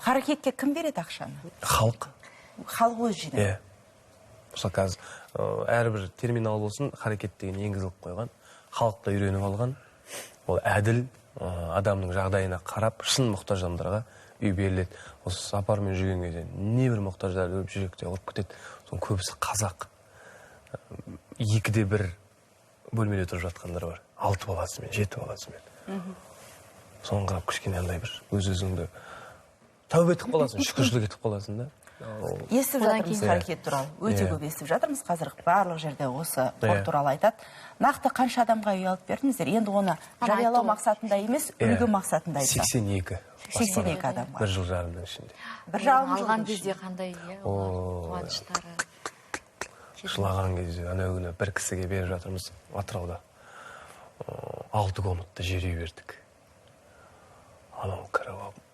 Қарекетке кім береді ақшаны? Халық. Халық өзі жинайды. Мысалы қазір әрбір терминал болсын, харекет деген енгізіліп қойған. Халықта үйреніп алған. Ол әділ, адамның жағдайына қарап, шын мұқтаж адамдарға үй беріледі. Осы сапармен жүрген кезде небір мұқтаждар өліп жүректе ұрып кетеді. Соның көбісі қазақ. 2-де 1 бөлмеде тұрып жатқандар бар. 6 баласымен, 7 баласымен. Соны қарап кішкене андай бір өз-өзіңді тәубе етіп қаласың, шүкіршілік етіп қаласың да. Естіп жатырмыз харекет туралы. Өте көп естіп жатырмыз. Қазір барлық жерде осы қор туралы айтады. Нақты қанша адамға үй алып бердіңіздер? Енді оны жариялау мақсатында емес, үлгі мақсатында айтса. 82 адамға. 1 жыл жарымның ішінде. Алған кезде қандай қуаныштары. Жылаған кезде анау күні бір кісіге беріп жатырмыз Атырауда. 6 комнатта жер үй бердік. Анау кіріп алып